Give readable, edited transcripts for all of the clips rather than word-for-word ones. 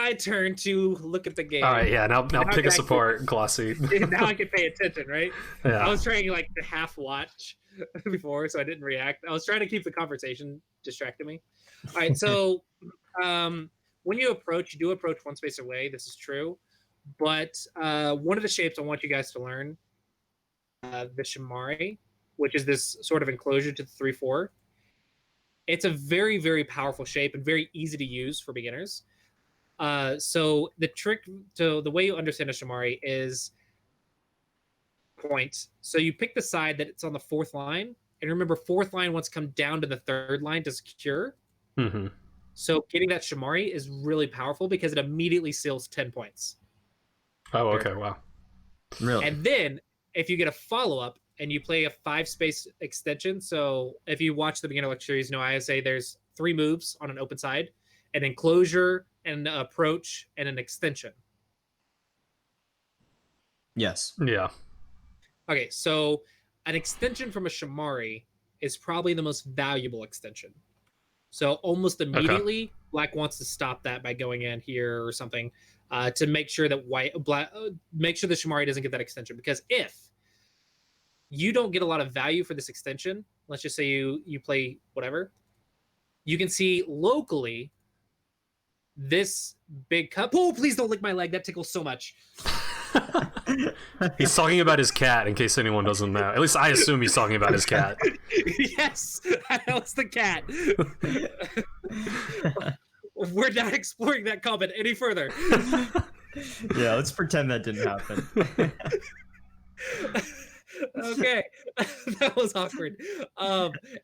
my turn to look at the game. All right, yeah. Now pick us apart, Glossy. Now I can pay attention, right? Yeah. I was trying like to half watch before, so I didn't react. I was trying to keep the conversation distracting me. All right, so when you do approach one space away. This is true, but one of the shapes I want you guys to learn, the Shamari, which is this sort of enclosure to the 3/4. It's a very, very powerful shape and very easy to use for beginners. So the way you understand a Shamari is point. So you pick the side that it's on the 4th line, and remember, 4th line wants to come down to the 3rd line to secure. Mm-hmm. So getting that Shamari is really powerful because it immediately seals 10 points. Oh, okay, wow. Really? And then if you get a follow-up and you play a 5-space extension, so if you watch the beginner lecture series, I say there's 3 moves on an open side: an enclosure, an approach, and an extension. Yes. Yeah. Okay, so an extension from a Shamari is probably the most valuable extension. So almost immediately, Black wants to stop that by going in here or something to make sure that make sure the Shamari doesn't get that extension. Because if you don't get a lot of value for this extension, let's just say you play whatever, you can see locally this big cup. Oh, please don't lick my leg. That tickles so much. He's talking about his cat, in case anyone doesn't know. At least I assume he's talking about his cat. Yes, that was the cat. We're not exploring that comment any further. Yeah, let's pretend that didn't happen. Okay, that was awkward.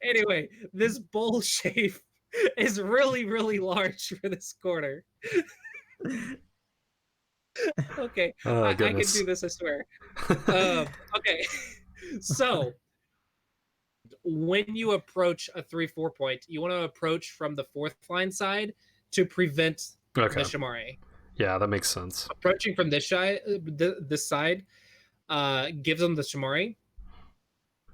Anyway, this bowl shape is really, really large for this corner. Okay, I can do this, I swear. Okay, so when you approach a 3/4 point, you want to approach from the 4th line side to prevent the Shamari. Yeah, that makes sense. Approaching from this side, gives them the Shamari.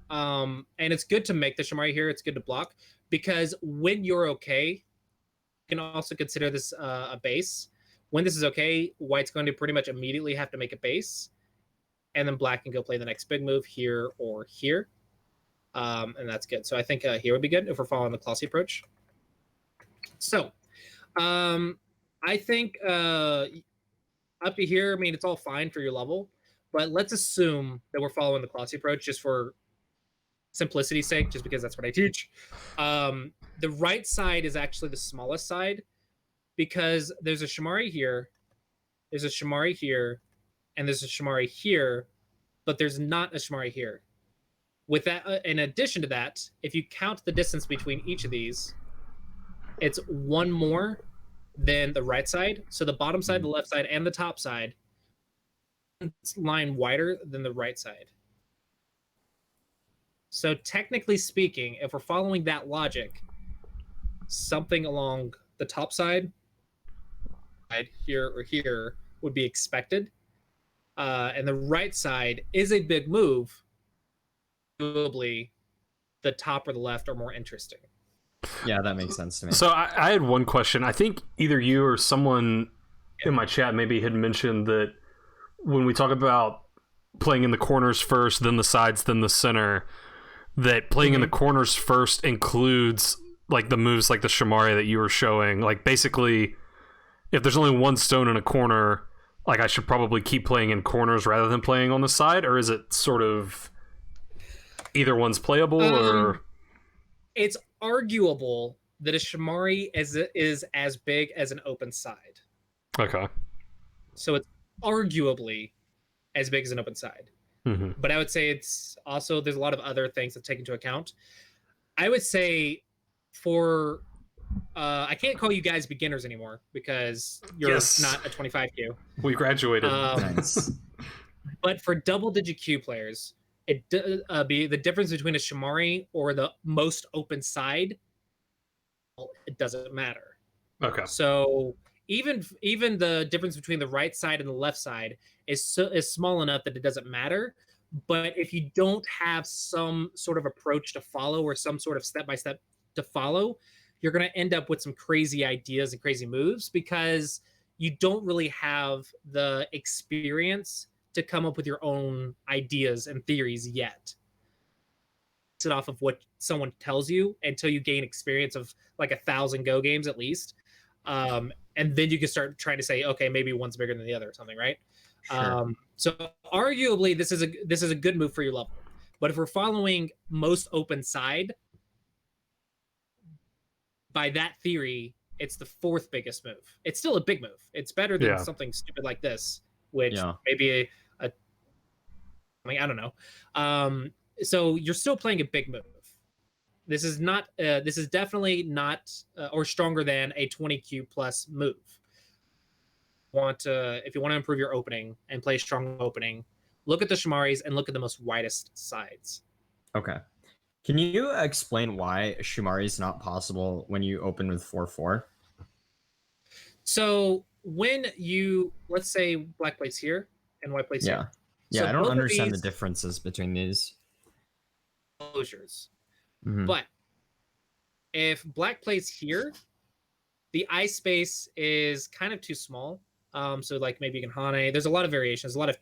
And it's good to make the Shamari here. It's good to block, because when you're okay, you can also consider this a base. When this is okay, White's going to pretty much immediately have to make a base, and then Black can go play the next big move here or here. And that's good. So I think here would be good if we're following the Klossy approach. So I think up to here, I mean, it's all fine for your level, but let's assume that we're following the Klossy approach just for simplicity's sake, just because that's what I teach. The right side is actually the smallest side, because there's a Shamari here, there's a Shamari here, and there's a Shamari here, but there's not a Shamari here. With that, in addition to that, if you count the distance between each of these, it's one more than the right side. So the bottom side, the left side, and the top side line wider than the right side. So technically speaking, if we're following that logic, something along the top side, here or here, would be expected. And the right side is a big move. Probably the top or the left are more interesting. Yeah, that makes sense to me. So I had one question. I think either you or someone in my chat maybe had mentioned that when we talk about playing in the corners first, then the sides, then the center, that playing in the corners first includes like the moves like the Shamari that you were showing. Like basically, if there's only one stone in a corner, like I should probably keep playing in corners rather than playing on the side, or is it sort of either one's playable? Or it's arguable that a Shamari is as big as an open side. Okay. So it's arguably as big as an open side. Mm-hmm. But I would say it's also, there's a lot of other things to take into account. I would say for I can't call you guys beginners anymore because you're not a 25Q. We graduated. Nice. But for double-digit Q players, it be the difference between a Shamari or the most open side, well, it doesn't matter. Okay. So even the difference between the right side and the left side is small enough that it doesn't matter. But if you don't have some sort of approach to follow or some sort of step-by-step to follow, you're going to end up with some crazy ideas and crazy moves because you don't really have the experience to come up with your own ideas and theories yet. It off of what someone tells you until you gain experience of like 1,000 Go games at least, and then you can start trying to say, okay, maybe one's bigger than the other or something, right? Sure. So arguably, this is a good move for your level. But if we're following most open side, by that theory, it's the 4th biggest move. It's still a big move. It's better than something stupid like this, which maybe I don't know. So you're still playing a big move. This is not. This is definitely not or stronger than a 20Q plus move. If you want to improve your opening and play a strong opening, look at the Shumaris and look at the most widest sides. Okay. Can you explain why Shumari is not possible when you open with 4/4? So when you, let's say black plays here and white plays here. Yeah, So I don't both of understand the these differences between these. closures. Mhm. But if black plays here, the eye space is kind of too small. So like maybe you can Hane. There's a lot of variations, a lot of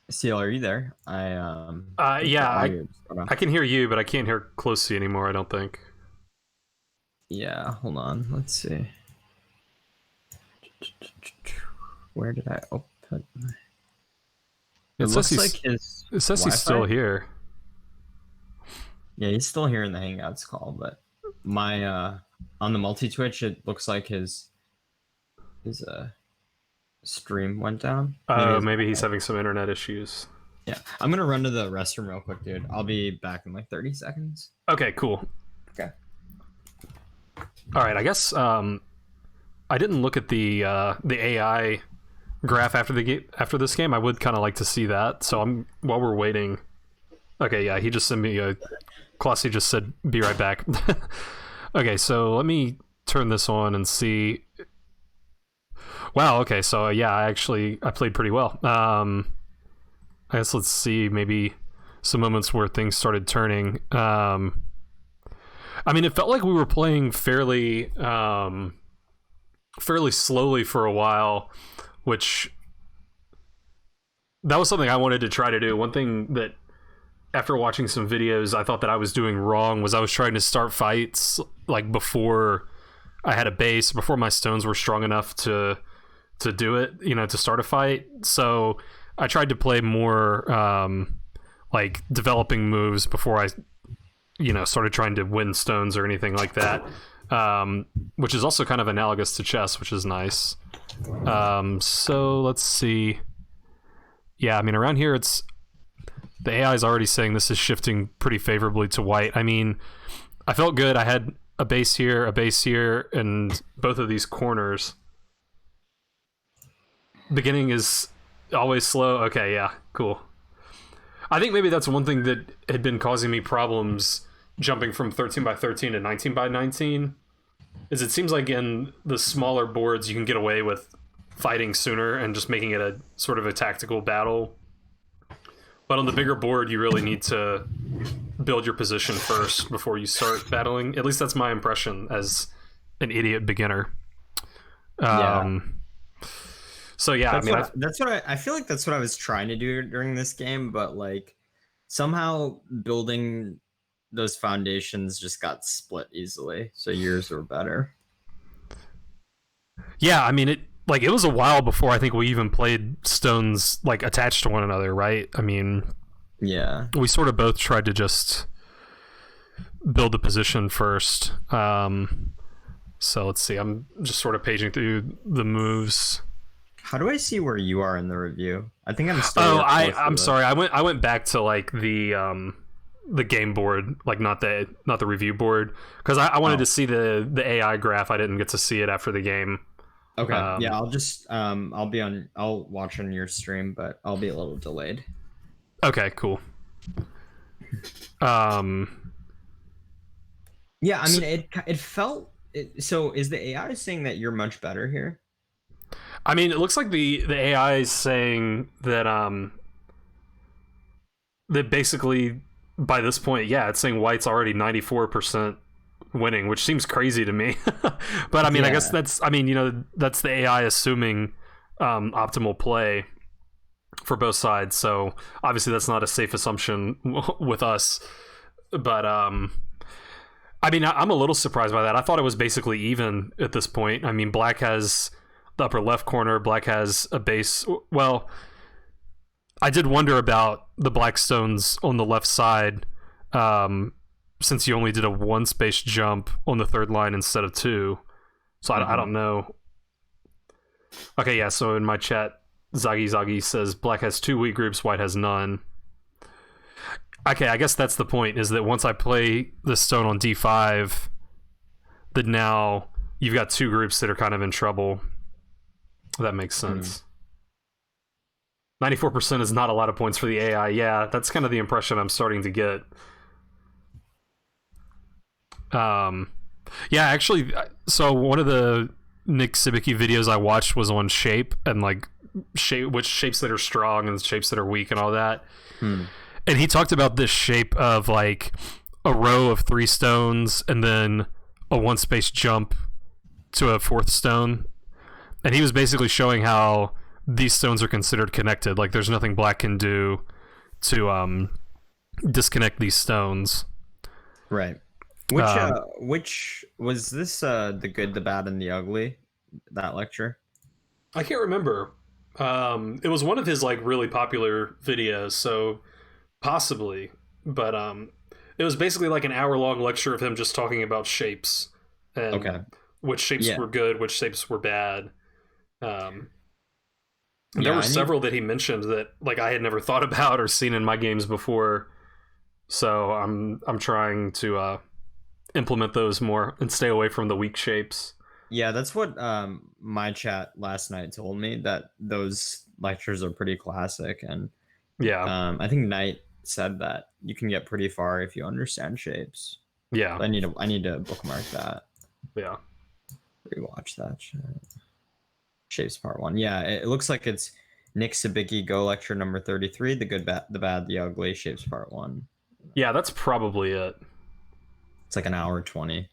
Seal, are you there? I can hear you, but I can't hear closely anymore, I don't think. Yeah, hold on. Let's see. Where did I open? It looks like his It says Wi-Fi? he's still here. Yeah, he's still here in the Hangouts call, but my on the multi-Twitch, it looks like his stream went down. Maybe he's having some internet issues. Yeah, I'm gonna run to the restroom real quick, dude. I'll be back in like 30 seconds. Okay, cool. Okay. All right, I guess I didn't look at the AI graph after this game. I would kind of like to see that. So while we're waiting. Okay, yeah, he just sent me a. Classy just said, "Be right back." Okay, so let me turn this on and see. Wow. Okay, so yeah, I played pretty well. I guess let's see maybe some moments where things started turning. I mean, it felt like we were playing fairly slowly for a while, which that was something I wanted to try to do. One thing that after watching some videos I thought that I was doing wrong was I was trying to start fights like before I had a base, before my stones were strong enough to do it, to start a fight. So I tried to play more like developing moves before I started trying to win stones or anything like that, which is also kind of analogous to chess, which is nice. So let's see. Yeah, I mean, around here the AI is already saying this is shifting pretty favorably to white. I mean, I felt good. I had a base here, and both of these corners. Beginning is always slow. Okay, yeah, cool. I think maybe that's one thing that had been causing me problems jumping from 13 by 13 to 19 by 19, is it seems like in the smaller boards you can get away with fighting sooner and just making it a sort of a tactical battle. But on the bigger board, you really need to build your position first before you start battling. At least that's my impression as an idiot beginner. So yeah, I feel like that's what I was trying to do during this game, but like somehow building those foundations just got split easily. So yours were better. Yeah, I mean it was a while before I think we even played stones like attached to one another, right? I mean, yeah, we sort of both tried to just build the position first. So let's see. I'm just sort of paging through the moves. How do I see where you are in the review? I think I'm still. I'm sorry. I went back to like the game board, like not the review board, because I wanted to see the AI graph. I didn't get to see it after the game. Okay. Yeah, I'll just I'll watch on your stream, but I'll be a little delayed. Okay, cool. Yeah, I mean it felt so is the AI saying that you're much better here? I mean, it looks like the AI is saying that that basically by this point, yeah, it's saying white's already 94% winning, which seems crazy to me. But I mean, I guess that's the AI assuming optimal play for both sides. So obviously that's not a safe assumption with us. But I mean, I'm a little surprised by that. I thought it was basically even at this point. I mean, black has the upper left corner, black has a base. Well, I did wonder about the black stones on the left side, since you only did a one space jump on the third line instead of two. So I don't know. Okay, yeah, so in my chat, Zagi says black has 2 weak groups, white has none. Okay, I guess that's the point, is that once I play the stone on d5, that now you've got 2 groups that are kind of in trouble. That makes sense. 94% is not a lot of points for the AI. Yeah, that's kind of the impression I'm starting to get. Yeah, actually, so one of the Nick Sibicki videos I watched was on shape, and like which shapes that are strong and shapes that are weak and all that. And he talked about this shape of like a row of 3 stones and then a one space jump to a 4th stone. And he was basically showing how these stones are considered connected. Like there's nothing black can do to disconnect these stones. Right. Which was this the good, the bad, and the ugly, that lecture? I can't remember. It was one of his like really popular videos, so possibly. But it was basically like an hour-long lecture of him just talking about shapes and which shapes were good, which shapes were bad. There were several that he mentioned that like I had never thought about or seen in my games before. So I'm trying to implement those more and stay away from the weak shapes. Yeah, that's what my chat last night told me, that those lectures are pretty classic. And I think Knight said that you can get pretty far if you understand shapes. Yeah, I need to bookmark that. Yeah, rewatch that shit. Shapes part 1. Yeah, it looks like it's Nick Sibicki Go lecture number 33, the good, the bad, the ugly, shapes part 1. Yeah, that's probably it. It's like an hour 20.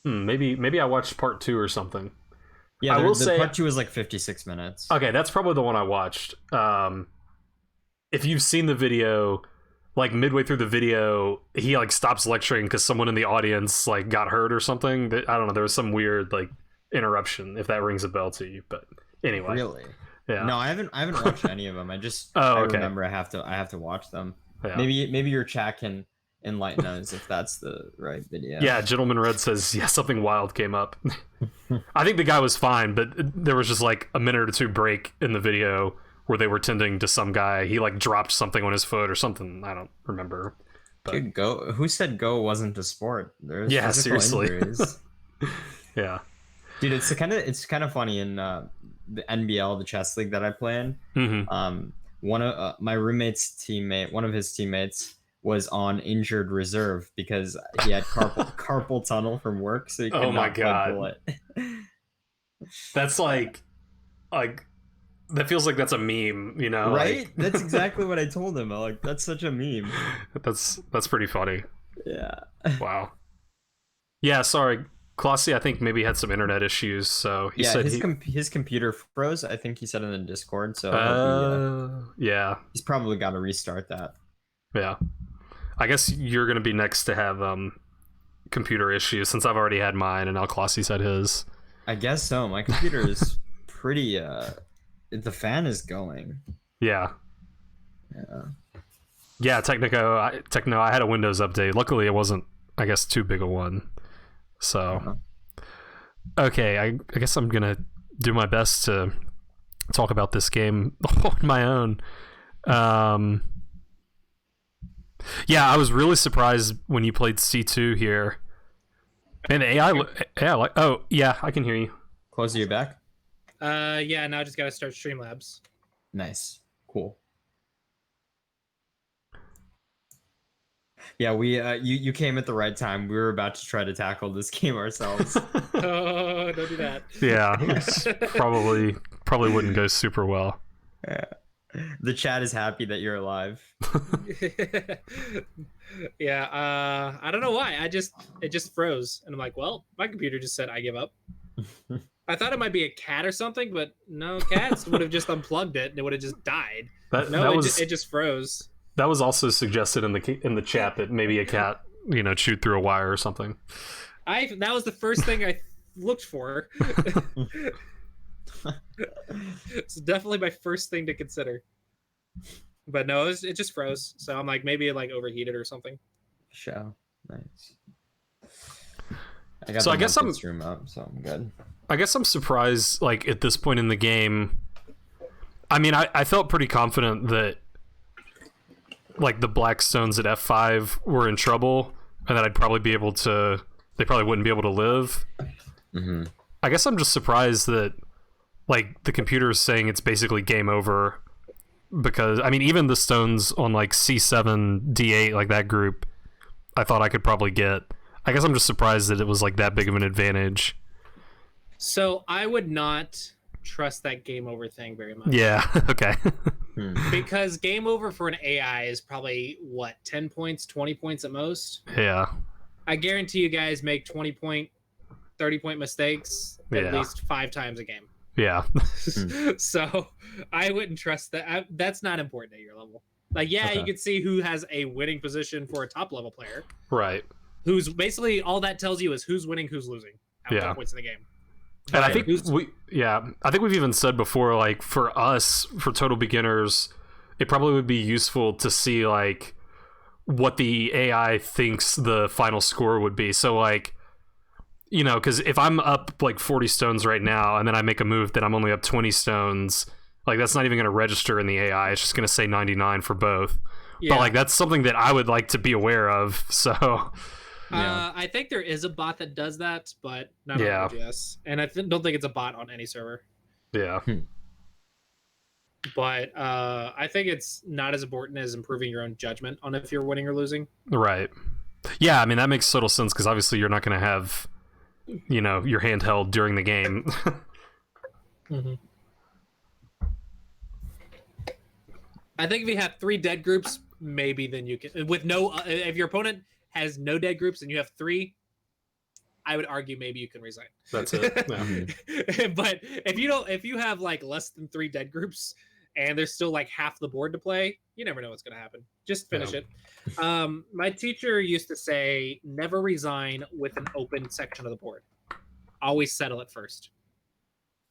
Maybe I watched part 2 or something. Yeah, I will say part 2 is like 56 minutes. Okay, that's probably the one I watched. If you've seen the video, like midway through the video, he like stops lecturing because someone in the audience like got hurt or something. I don't know. There was some weird like interruption. If that rings a bell to you, but anyway. Really? Yeah. No, I haven't watched any of them. I just I remember I have to watch them. Yeah. Maybe your chat can enlighten us if that's the right video. Yeah, Gentleman Red says something wild came up. I think the guy was fine, but there was just like a minute or 2 break in the video where they were tending to some guy. He like dropped something on his foot or something. I don't remember. But... Dude, Go. Who said Go wasn't a sport? There's seriously. Yeah. Dude, it's kind of funny in the NBL, the chess league that I play in. Mm-hmm. One of my roommate's teammate, one of his teammates, was on injured reserve because he had carpal tunnel from work, so he could not play bullet. That's like that feels like that's a meme, you know? Right? Like... That's exactly what I told him. I'm like, that's such a meme. That's pretty funny. Yeah. Wow. Yeah, sorry. Klossy, I think maybe had some internet issues, so he said his computer froze. I think he said in the Discord, so he's probably got to restart that. Yeah, I guess you're gonna be next to have computer issues since I've already had mine and now Klossy's had his. I guess so. My computer is pretty. The fan is going. Yeah. Techno. I had a Windows update. Luckily, it wasn't, I guess, too big a one. So, okay, I guess I'm gonna do my best to talk about this game on my own. Yeah, I was really surprised when you played C2 here. And the AI, oh yeah, I can hear you. Close to your back. Yeah. Now I just gotta start Streamlabs. Nice, cool. Yeah, we you came at the right time. We were about to try to tackle this game ourselves. Oh, don't do that. Yeah, probably wouldn't go super well. Yeah. The chat is happy that you're alive. Yeah, I don't know why. It just froze, and I'm like, well, my computer just said I give up. I thought it might be a cat or something, but no, cats would have just unplugged it and it would have just died. It just froze. That was also suggested in the chat that maybe a cat, chewed through a wire or something. That was the first thing I looked for. It's definitely my first thing to consider. But no, it just froze. So I'm like, maybe it like overheated or something. Show. Nice. I guess I'm stream up, so I'm good. I guess I'm surprised, like, at this point in the game. I mean, I felt pretty confident that, like, the black stones at F5 were in trouble, and that I'd probably be able to... They probably wouldn't be able to live. Mm-hmm. I guess I'm just surprised that, like, the computer is saying it's basically game over. Because, I mean, even the stones on, like, C7, D8, like, that group, I thought I could probably get. I guess I'm just surprised that it was, like, that big of an advantage. So I would not trust that game over thing very much. Yeah, okay. Because game over for an AI is probably, 10 points, 20 points at most? Yeah. I guarantee you guys make 20-point, 30-point mistakes at least 5 times a game. Yeah. So I wouldn't trust that. That's not important at your level. Like, yeah, okay. You can see who has a winning position for a top-level player. Right. Who's basically, all that tells you is who's winning, who's losing. At points in the game. And I think I think we've even said before, like, for us, for total beginners, it probably would be useful to see, like, what the AI thinks the final score would be. So, like, because if I'm up, like, 40 stones right now, and then I make a move that I'm only up 20 stones, like, that's not even going to register in the AI. It's just going to say 99 for both. Yeah. But, like, that's something that I would like to be aware of, so... Yeah. I think there is a bot that does that, but not on OGS. And I don't think it's a bot on any server. Yeah. But I think it's not as important as improving your own judgment on if you're winning or losing. Right. Yeah, I mean, that makes total sense, because obviously you're not going to have, your hand held during the game. Mm-hmm. I think if you have 3 dead groups, maybe then you can... With no... if your opponent has no dead groups and you have 3, I would argue maybe you can resign. That's it. Yeah. But if you have like less than 3 dead groups and there's still like half the board to play, you never know what's going to happen. Just finish it. My teacher used to say, never resign with an open section of the board. Always settle it first.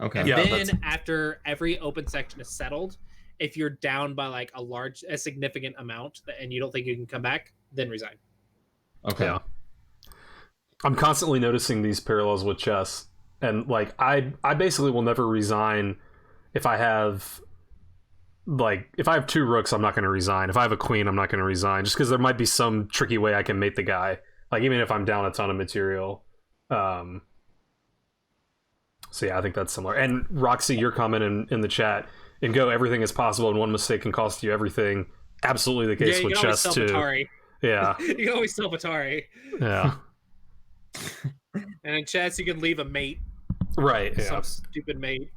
Okay. And then after every open section is settled, if you're down by like a significant amount and you don't think you can come back, then resign. Okay. Yeah. I'm constantly noticing these parallels with chess, and like I basically will never resign if I have 2 rooks. I'm not going to resign. If I have a queen, I'm not going to resign, just because there might be some tricky way I can mate the guy. Like, even if I'm down a ton of material. So yeah, I think that's similar. And Roxy, your comment in the chat, in Go, everything is possible, and one mistake can cost you everything. Absolutely the case with chess too. Atari. Yeah. You can always self Atari. Yeah. And in chess, you can leave a mate. Right. Yeah. Some stupid mate.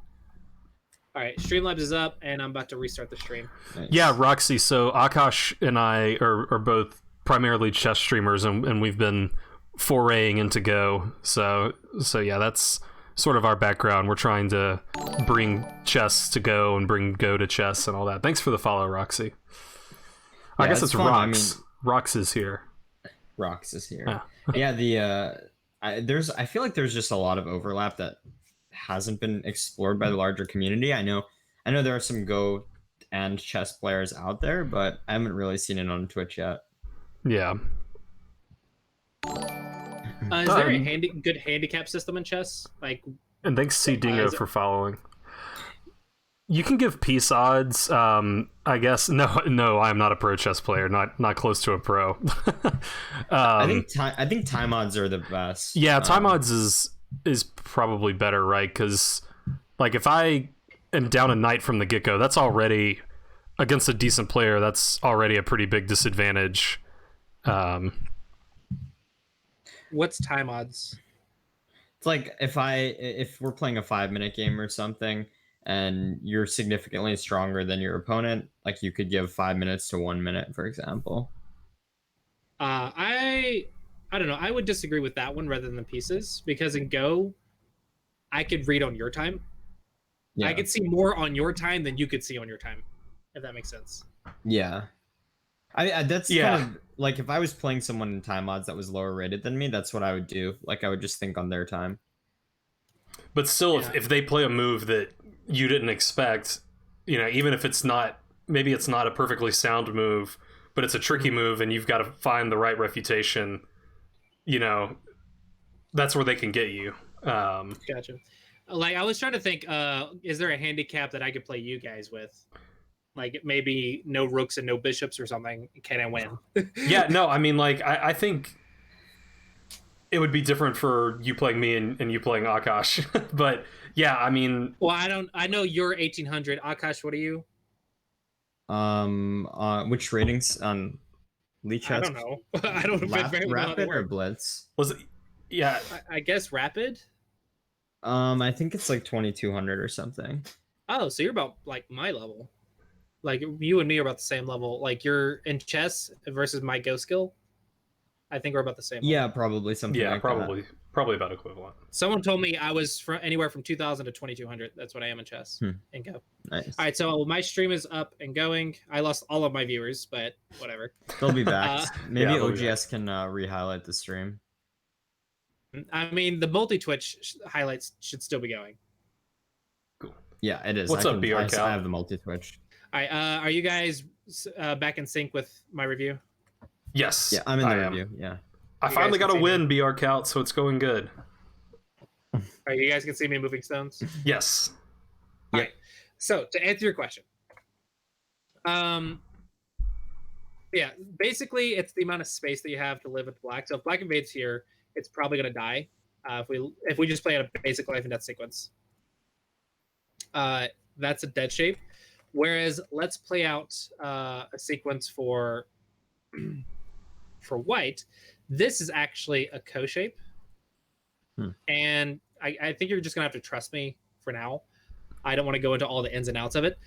All right, Streamlabs is up, and I'm about to restart the stream. Nice. Yeah, Roxy. So Aakaash and I are both primarily chess streamers, and we've been foraying into Go. So yeah, that's sort of our background. We're trying to bring chess to Go and bring Go to chess and all that. Thanks for the follow, Roxy. I guess it's fun. Rox. Rox is here. Rox is here. Yeah, I feel like there's just a lot of overlap that hasn't been explored by the larger community. I know there are some Go and chess players out there, but I haven't really seen it on Twitch yet. Yeah. Is there a good handicap system in chess? And thanks C Dingo for following. You can give peace odds. I guess no, I'm not a pro chess player. Not close to a pro. I think time odds are the best. Yeah, time odds is probably better, right? Because like if I am down a knight from the get go, that's already against a decent player. That's already a pretty big disadvantage. What's time odds? It's like if we're playing a 5-minute game or something, and you're significantly stronger than your opponent, like you could give 5 minutes to 1 minute, for example. I don't know. I would disagree with that one rather than the pieces, because in Go, I could read on your time. Yeah. I could see more on your time than you could see on your time, if that makes sense. Yeah. I that's kind of like, if I was playing someone in time mods that was lower rated than me, that's what I would do. Like, I would just think on their time. But still, if they play a move that you didn't expect, you know, even if it's not, maybe it's not a perfectly sound move, but it's a tricky move and you've got to find the right refutation, you know, that's where they can get you. Gotcha. Like, I was trying to think, is there a handicap that I could play you guys with? Like, maybe no rooks and no bishops or something. Can I win? Yeah, no, I mean, like, I think it would be different for you playing me and you playing Aakaash. But yeah, I mean, well, I know you're 1800. Aakaash, what are you? Which ratings on Leech? I don't know. I don't know. Rapid or Blitz? Was it? Yeah, I guess Rapid. I think it's like 2200 or something. Oh, so you're about like my level. Like, you and me are about the same level. Like, you're in chess versus my Go skill. I think we're about the same. Yeah, probably something. Yeah, like probably about equivalent. Someone told me I was anywhere from 2000 to 2200. That's what I am in chess and Go. Nice. All right, so my stream is up and going. I lost all of my viewers, but whatever. They'll be back. Maybe yeah, OGS can re-highlight the stream. I mean, the multi-Twitch highlights should still be going. Cool. Yeah, it is. What's up, BR Cal? I have the multi-Twitch. All right, are you guys back in sync with my review? Yes. Yeah, I'm in the review. Yeah. I finally got a win, BR Cal, so it's going good. All right, you guys can see me moving stones? Yes. All right. So, to answer your question, yeah, basically it's the amount of space that you have to live with black. So if black invades here, it's probably going to die if we just play out a basic life and death sequence. That's a dead shape. Whereas let's play out a sequence for white. This is actually a co-shape. And I think you're just going to have to trust me for now. I don't want to go into all the ins and outs of it.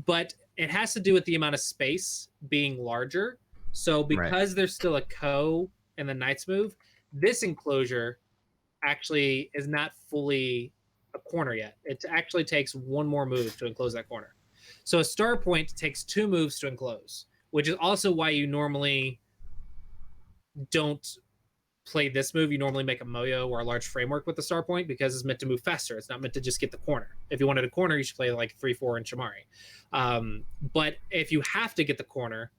But it has to do with the amount of space being larger. So because there's still a co in the knight's move, this enclosure actually is not fully a corner yet. It actually takes one more move to enclose that corner. So a star point takes 2 moves to enclose, which is also why you normally don't play this move. You normally make a moyo or a large framework with the star point because it's meant to move faster. It's not meant to just get the corner. If you wanted a corner, you should play like 3-4 in Shamari. But if you have to get the corner,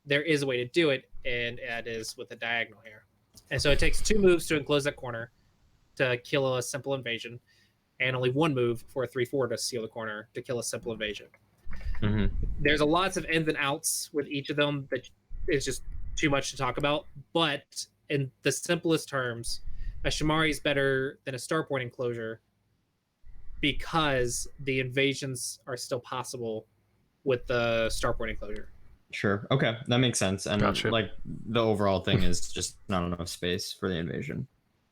there is a way to do it, and it is with a diagonal here. And so it takes 2 moves to enclose that corner to kill a simple invasion, and only 1 move for a 3-4 to seal the corner to kill a simple invasion. There's a lots of ins and outs with each of them that is just too much to talk about. But in the simplest terms, a Shamari is better than a star point enclosure because the invasions are still possible with the star point enclosure. Sure. Okay, that makes sense. And gotcha. Like the overall thing is just not enough space for the invasion.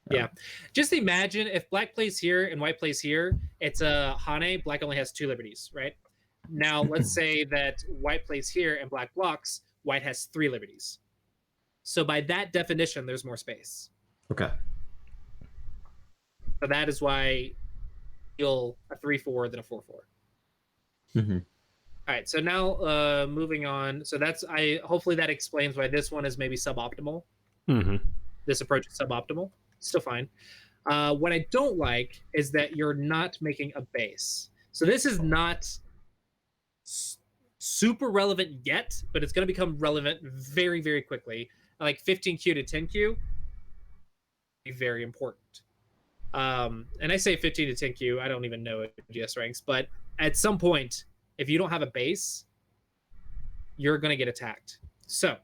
Yeah. Just imagine if black plays here and white plays here, it's a Hane. Black only has 2 liberties, right? Now, let's say that white plays here and black blocks, white has 3 liberties. So by that definition, there's more space. Okay. So that is why you'll a 3-4 than a 4-4. All right, so now moving on. So that's hopefully that explains why this one is maybe suboptimal. This approach is suboptimal. Still fine. What I don't like is that you're not making a base. So this is not super relevant yet, but it's going to become relevant very, very quickly. Like 15Q to 10Q, very important. And I say 15 to 10Q, I don't even know GS ranks, but at some point, if you don't have a base, you're going to get attacked. So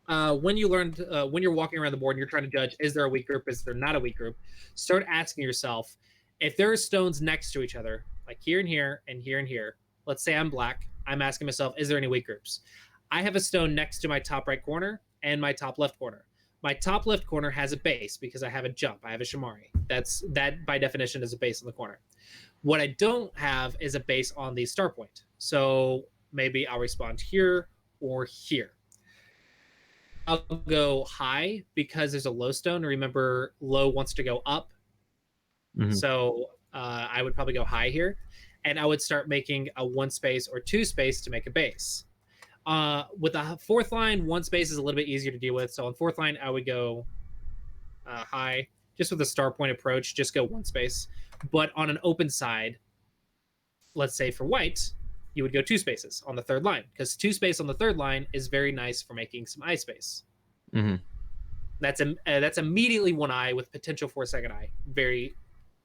when you're walking around the board and you're trying to judge, is there a weak group, is there not a weak group, start asking yourself, if there are stones next to each other, like here and here and here and here, let's say I'm black, I'm asking myself, is there any weak groups? I have a stone next to my top right corner and my top left corner. My top left corner has a base because I have a jump. I have a Shamari. That by definition is a base in the corner. What I don't have is a base on the star point. So maybe I'll respond here or here. I'll go high because there's a low stone. Remember, low wants to go up. Mm-hmm. So I would probably go high here. And I would start making a 1 space or 2 space to make a base. With the 4th line, 1 space is a little bit easier to deal with. So on 4th line, I would go high. Just with a star point approach, just go 1 space. But on an open side, let's say for white, you would go 2 spaces on the 3rd line, because 2 space on the 3rd line is very nice for making some eye space. Mm-hmm. That's immediately 1 eye with potential for a 2nd eye. Very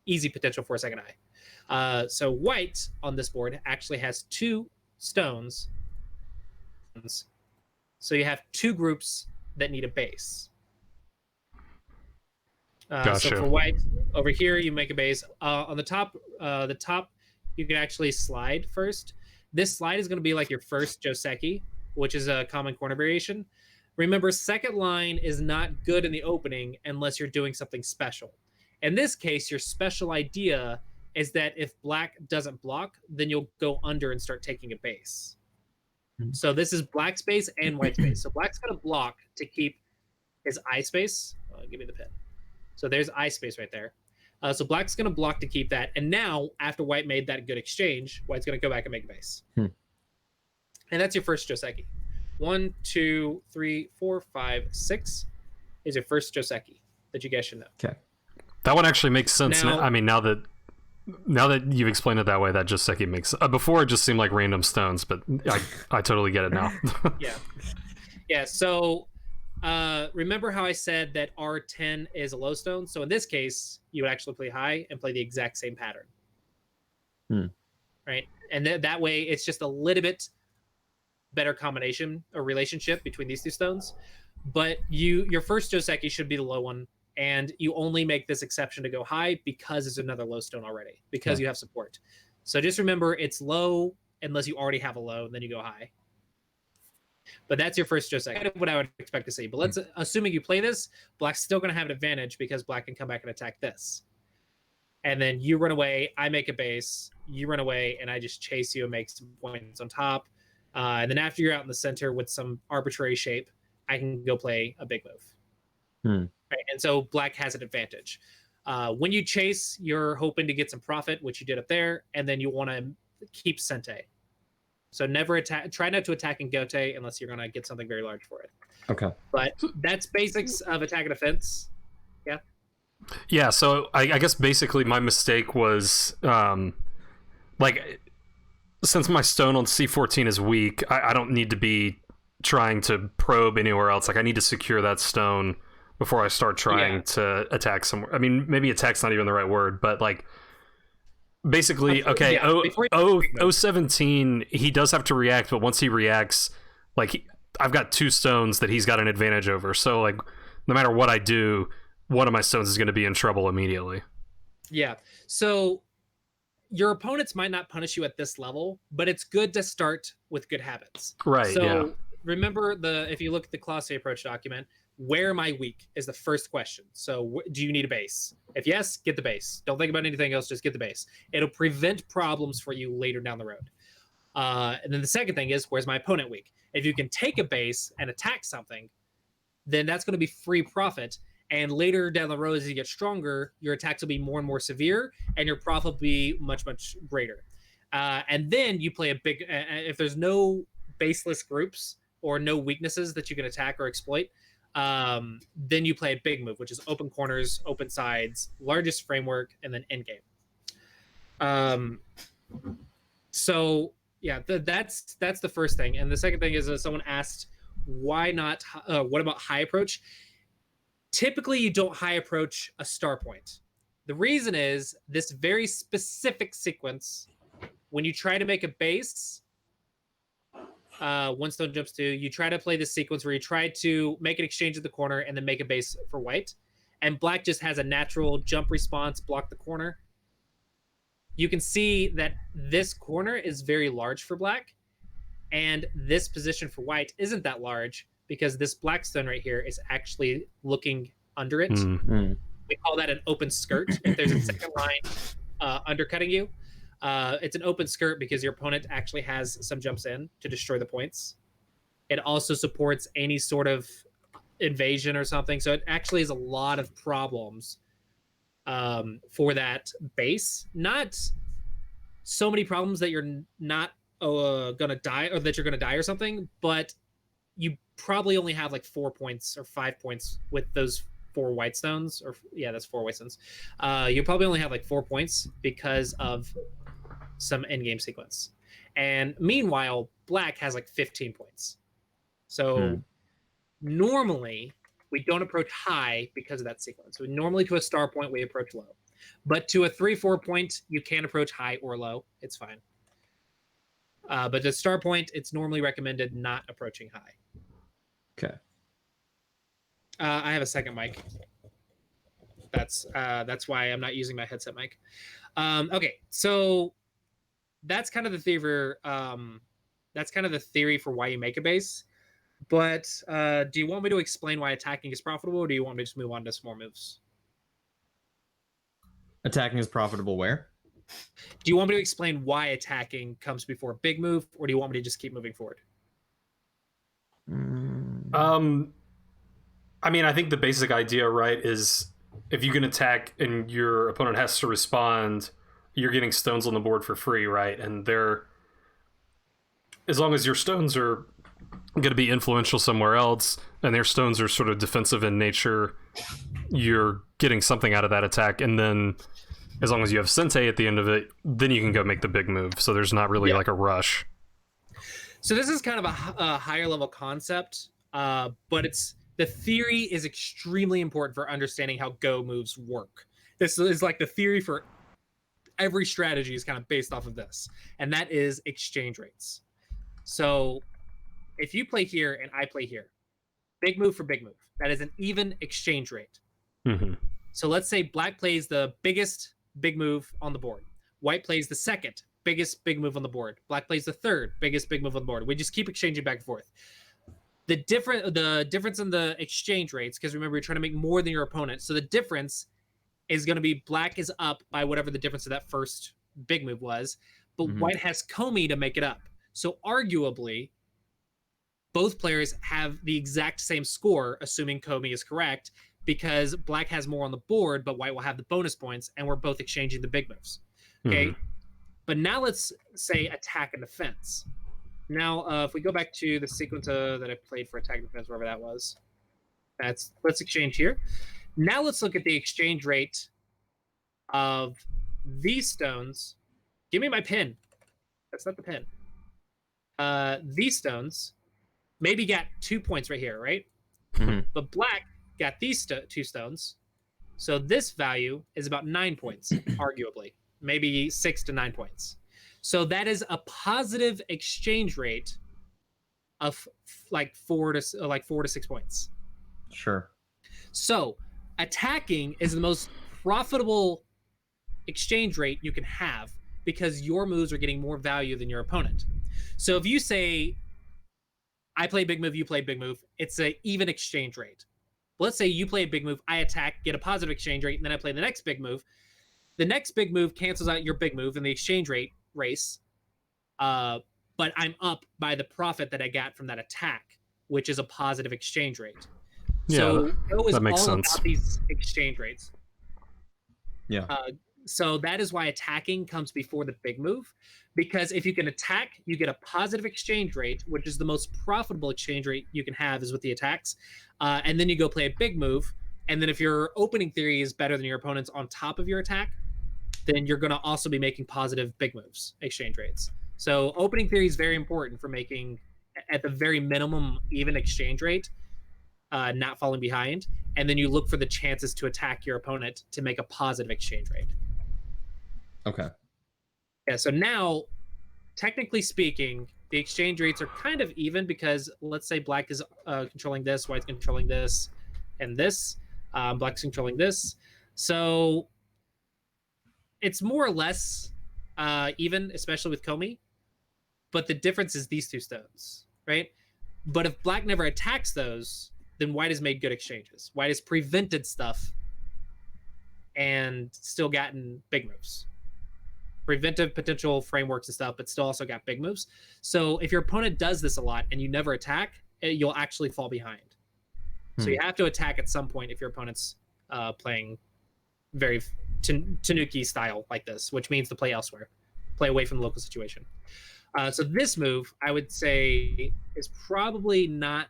easy potential for a 2nd eye. So white on this board actually has 2 stones. So you have 2 groups that need a base. Gotcha. So for white, over here you make a base. On the top, you can actually slide first. This slide is going to be like your first Joseki, which is a common corner variation. Remember, 2nd line is not good in the opening unless you're doing something special. In this case, your special idea is that if black doesn't block, then you'll go under and start taking a base. Mm-hmm. So this is black space and white space. So black's going to block to keep his eye space. Give me the pin. So there's eye space right there. So black's going to block to keep that. And now, after white made that good exchange, white's going to go back and make a base. And that's your first Joseki. 1, 2, 3, 4, 5, 6 is your first Joseki that you guys should know. Okay. That one actually makes sense. Now, I mean, now that you've explained it that way, that Joseki makes sense. Before it just seemed like random stones, but I totally get it now. Yeah. So remember how I said that R10 is a low stone? So in this case, you would actually play high and play the exact same pattern. Right? And that way, it's just a little bit better combination or relationship between these 2 stones. But your first Joseki should be the low one. And you only make this exception to go high because there's another low stone already, because you have support. So just remember, it's low unless you already have a low, and then you go high. But that's your first Joseki. Kind of what I would expect to see. But let's assuming you play this, black's still going to have an advantage because black can come back and attack this. And then you run away, I make a base, you run away, and I just chase you and make some points on top. And then after you're out in the center with some arbitrary shape, I can go play a big move. Right? And so black has an advantage. When you chase, you're hoping to get some profit, which you did up there, and then you want to keep Sente. So never attack. Try not to attack in Gote unless you're going to get something very large for it. Okay. But that's basics of attack and defense. Yeah. Yeah. So I guess basically my mistake was since my stone on C14 is weak, I don't need to be trying to probe anywhere else. Like I need to secure that stone before I start trying to attack somewhere. I mean, maybe attack's not even the right word, but like basically, okay, 017, he does have to react, but once he reacts, like I've got 2 stones that he's got an advantage over. So like no matter what I do, one of my stones is going to be in trouble immediately. Yeah. So your opponents might not punish you at this level, but it's good to start with good habits. Right. So remember if you look at the Classe approach document, where am I weak is the first question. So do you need a base? If yes, get the base. Don't think about anything else. Just get the base. It'll prevent problems for you later down the road. And then the second thing is, where's my opponent weak? If you can take a base and attack something, then that's going to be free profit. And later down the road, as you get stronger, your attacks will be more and more severe, and your profit will be much, much greater. And then you play a big... if there's no baseless groups or no weaknesses that you can attack or exploit, then you play a big move, which is open corners, open sides, largest framework, and then endgame. So yeah, that's the first thing. And the second thing is someone asked, why not? What about high approach? Typically, you don't high approach a star point. The reason is this very specific sequence. When you try to make a base, 1 stone jumps 2. You try to play this sequence where you try to make an exchange at the corner and then make a base for white. And black just has a natural jump response, block the corner. You can see that this corner is very large for black. And this position for white isn't that large because this black stone right here is actually looking under it. Mm-hmm. We call that an open skirt if there's a second line undercutting you. It's an open skirt because your opponent actually has some jumps in to destroy the points. It also supports any sort of invasion or something. So it actually has a lot of problems for that base. Not so many problems that you're not gonna die or that you're gonna die or something, but you probably only have like 4 points or 5 points with those 4 white stones. Or yeah, that's 4 white stones. You probably only have like 4 points because of some end-game sequence. And meanwhile, black has like 15 points. So normally we don't approach high because of that sequence. So normally to a star point we approach low, but to a 3-4 point you can approach high or low. It's fine. But the star point, it's normally recommended not approaching high. Okay. I have a second mic. That's why I'm not using my headset mic. Okay, so that's kind of the theory for why you make a base. But do you want me to explain why attacking is profitable, or do you want me to just move on to some more moves? Attacking is profitable where? Do you want me to explain why attacking comes before a big move, or do you want me to just keep moving forward? I mean, I think the basic idea, right, is if you can attack and your opponent has to respond, you're getting stones on the board for free, right? And as long as your stones are going to be influential somewhere else and their stones are sort of defensive in nature, you're getting something out of that attack. And then as long as you have Sente at the end of it, then you can go make the big move. So there's not really like a rush. So this is kind of a higher level concept, but the theory is extremely important for understanding how Go moves work. This is like the theory for every strategy is kind of based off of this, and that is exchange rates. So if you play here and I play here, big move for big move, that is an even exchange rate. Mm-hmm. So let's say black plays the biggest big move on the board. White plays the second biggest big move on the board. Black plays the third biggest big move on the board. We just keep exchanging back and forth. The difference in the exchange rates, because remember, you're trying to make more than your opponent. So the difference is going to be black is up by whatever the difference of that first big move was, but white has Comey to make it up. So arguably, both players have the exact same score, assuming Comey is correct, because black has more on the board, but white will have the bonus points, and we're both exchanging the big moves. Okay, but now let's say attack and defense. Now, if we go back to the sequence that I played for attack and defense, wherever that was, let's exchange here. Now let's look at the exchange rate of these stones. Give me my pin. That's not the pin. These stones maybe got 2 points right here, right? But black got these 2 stones. So this value is about 9 points, arguably. Maybe 6 to 9 points. So that is a positive exchange rate of like 4 to 6 points. Sure. So attacking is the most profitable exchange rate you can have because your moves are getting more value than your opponent. So if you say, I play big move, you play big move, it's an even exchange rate. Let's say you play a big move, I attack, get a positive exchange rate, and then I play the next big move. The next big move cancels out your big move in the exchange rate race, but I'm up by the profit that I got from that attack, which is a positive exchange rate. Yeah, so that makes sense. About these exchange rates. Yeah. So that is why attacking comes before the big move, because if you can attack, you get a positive exchange rate, which is the most profitable exchange rate you can have is with the attacks. And then you go play a big move. And then if your opening theory is better than your opponent's on top of your attack, then you're going to also be making positive big moves, exchange rates. So opening theory is very important for making, at the very minimum, even exchange rate, not falling behind. And then you look for the chances to attack your opponent to make a positive exchange rate. Okay. Yeah, so now, technically speaking, the exchange rates are kind of even because let's say black is controlling this, white's controlling this, and this. Black's controlling this. So it's more or less even, especially with Comey. But the difference is these 2 stones, right? But if black never attacks those, then white has made good exchanges. White has prevented stuff and still gotten big moves. preventive potential frameworks and stuff, but still also got big moves. So if your opponent does this a lot and you never attack, you'll actually fall behind. So you have to attack at some point if your opponent's playing very Tanuki style like this, which means to play elsewhere, play away from the local situation. So this move, I would say, is probably not.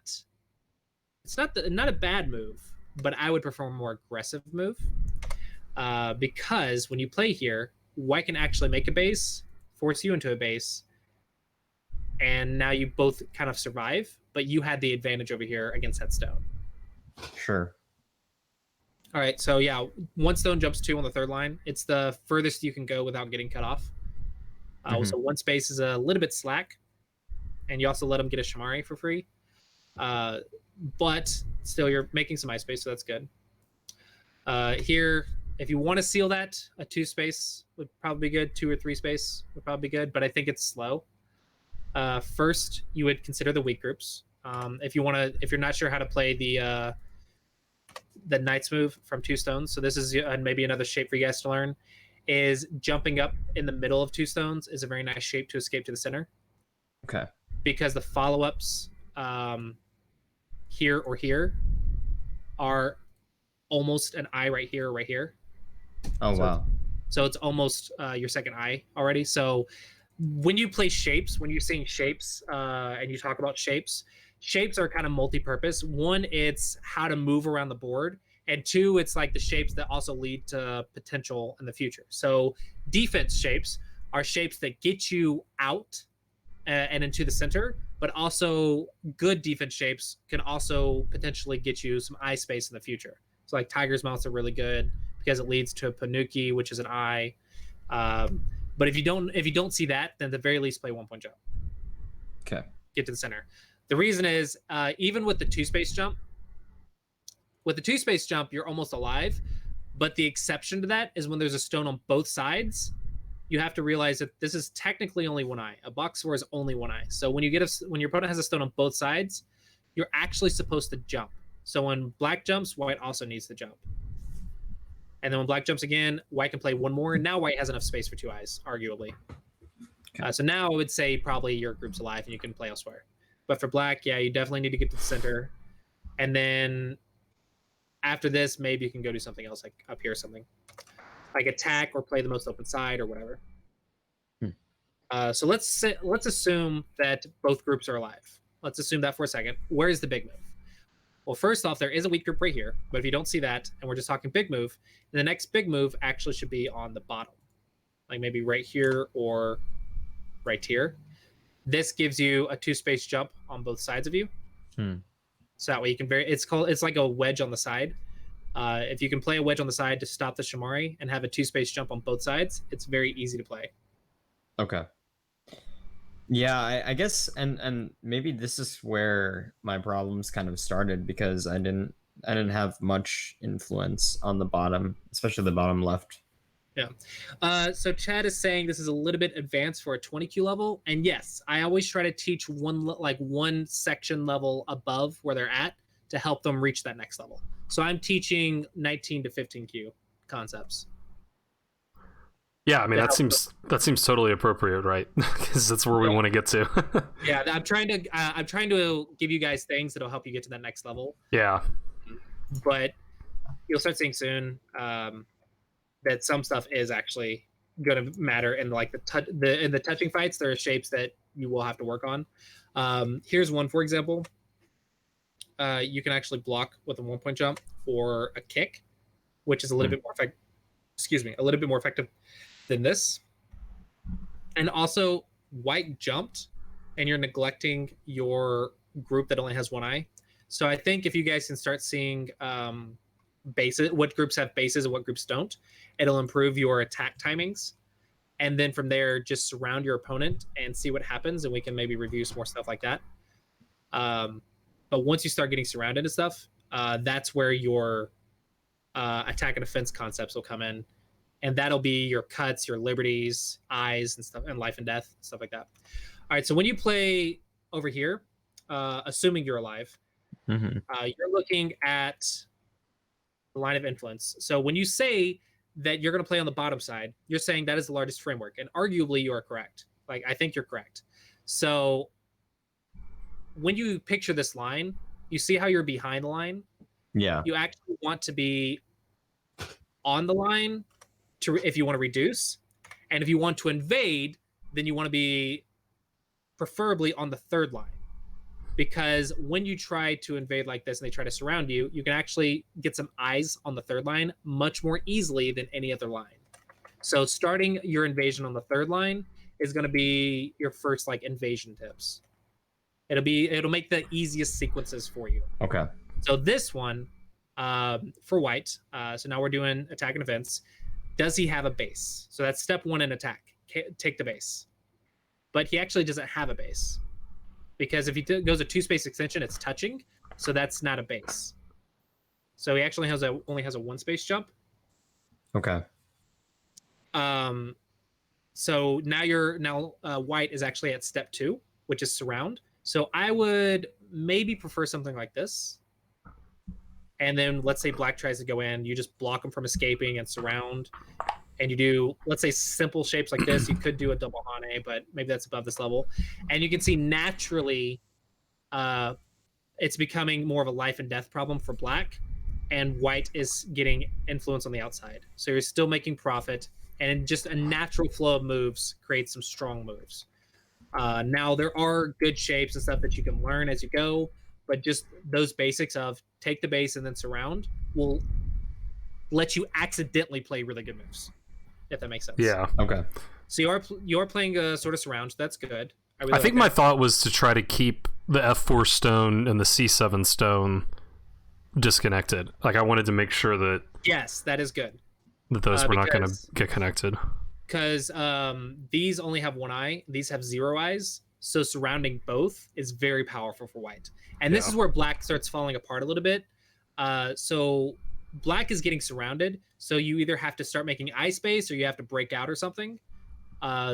It's not a bad move, but I would prefer a more aggressive move because when you play here, white can actually make a base, force you into a base, and now you both kind of survive, but you had the advantage over here against that stone. Sure. All right, so yeah, 1 stone jumps 2 on the 3rd line. It's the furthest you can go without getting cut off. So 1 space is a little bit slack, and you also let them get a Shamari for free. But still, you're making some ice space, so that's good. Here, if you want to seal that, a 2 space would probably be good. 2 or 3 space would probably be good, but I think it's slow. First, you would consider the weak groups. If you're not sure how to play the Knight's move from 2 stones, so this is maybe another shape for you guys to learn, is jumping up in the middle of 2 stones is a very nice shape to escape to the center. Okay. Because the follow-ups here or here are almost an eye right here or right here. Oh, wow. So it's almost your second eye already. So when you play shapes, when you're seeing shapes and you talk about shapes are kind of multi-purpose. 1, it's how to move around the board. And 2, it's like the shapes that also lead to potential in the future. So defense shapes are shapes that get you out and into the center, but also good defense shapes can also potentially get you some eye space in the future. So like Tiger's Mouths are really good because it leads to a Panuki, which is an eye. But if you don't see that, then at the very least play 1-point jump. Okay. Get to the center. The reason is even with the 2-space jump, you're almost alive. But the exception to that is when there's a stone on both sides. You have to realize that this is technically only 1 eye. A box score is only 1 eye. So when your opponent has a stone on both sides, you're actually supposed to jump. So when black jumps, white also needs to jump. And then when black jumps again, white can play 1 more. And now white has enough space for 2 eyes, arguably. Okay. So now I would say probably your group's alive and you can play elsewhere. But for black, yeah, you definitely need to get to the center. And then after this, maybe you can go do something else, like up here or something. Like attack or play the most open side or whatever. So let's assume that both groups are alive. Let's assume that for a second. Where is the big move? Well, first off, there is a weak group right here. But if you don't see that, and we're just talking big move, then the next big move actually should be on the bottom. Like maybe right here or right here. This gives you a 2-space jump on both sides of you. So that way you can it's like a wedge on the side. If you can play a wedge on the side to stop the Shamari and have a 2-space jump on both sides, it's very easy to play. Okay. Yeah, I guess, and maybe this is where my problems kind of started because I didn't have much influence on the bottom, especially the bottom left. Yeah. So Chad is saying this is a little bit advanced for a 20Q level, and yes, I always try to teach one section level above where they're at to help them reach that next level. So I'm teaching 19 to 15Q concepts. Yeah, I mean that seems totally appropriate, right? Because that's where we want to get to. Yeah, I'm trying to give you guys things that'll help you get to that next level. Yeah, but you'll start seeing soon that some stuff is actually going to matter in like in the touching fights. There are shapes that you will have to work on. Here's one, for example. You can actually block with a 1-point jump or a kick, which is a little bit more effective. A little bit more effective than this. And also, white jumped, and you're neglecting your group that only has 1 eye. So I think if you guys can start seeing bases, what groups have bases and what groups don't, it'll improve your attack timings. And then from there, just surround your opponent and see what happens, and we can maybe review some more stuff like that. But once you start getting surrounded and stuff, that's where your attack and defense concepts will come in. And that'll be your cuts, your liberties, eyes, and stuff, and life and death, stuff like that. All right, so when you play over here, assuming you're alive, you're looking at the line of influence. So when you say that you're going to play on the bottom side, you're saying that is the largest framework, and arguably you are correct. Like, I think you're correct. So when you picture this line, you see how you're behind the line. Yeah. You actually want to be on the line if you want to reduce, and if you want to invade, then you want to be preferably on the third line, because when you try to invade like this and they try to surround you, you can actually get some eyes on the third line much more easily than any other line. So starting your invasion on the third line is going to be your first like invasion tips. It'll make the easiest sequences for you. Okay. So this one for white, so now we're doing attack and defense. Does he have a base? So that's step one in attack. Take the base. But he actually doesn't have a base, because if he goes a 2-space extension, it's touching, so that's not a base. So he actually only has a 1-space jump. Okay. So now white is actually at step 2, which is surround. So I would maybe prefer something like this. And then let's say black tries to go in, you just block him from escaping and surround. And you do, let's say, simple shapes like this. You could do a double Hane, but maybe that's above this level. And you can see naturally it's becoming more of a life and death problem for black, and white is getting influence on the outside. So you're still making profit, and just a natural flow of moves creates some strong moves. Now, there are good shapes and stuff that you can learn as you go, but just those basics of take the base and then surround will let you accidentally play really good moves, if that makes sense. Yeah. Okay. So you're playing a sort of surround. That's good. I think my thought was to try to keep the F4 stone and the C7 stone disconnected. Like, I wanted to make sure that yes, that is good. That those were not going to get connected. Because these only have 1 eye. These have 0 eyes. So surrounding both is very powerful for white. And this is where black starts falling apart a little bit. So black is getting surrounded. So you either have to start making eye space or you have to break out or something.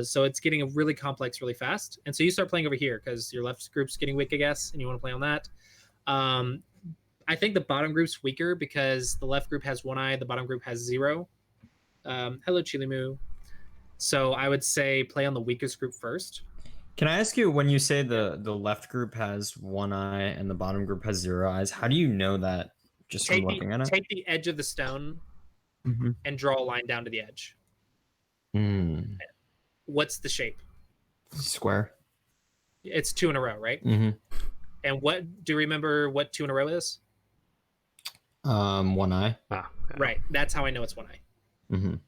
So it's getting really complex really fast. And so you start playing over here because your left group's getting weak, I guess, and you want to play on that. I think the bottom group's weaker because the left group has 1 eye, the bottom group has 0. Hello, Chilimu. So I would say play on the weakest group first. Can I ask you, when you say the left group has 1 eye and the bottom group has 0 eyes, how do you know that just from looking at it? Take the edge of the stone and draw a line down to the edge. What's the shape? Square. It's 2 in a row, right? And do you remember what 2 in a row is? 1 eye. Right. That's how I know it's 1 eye.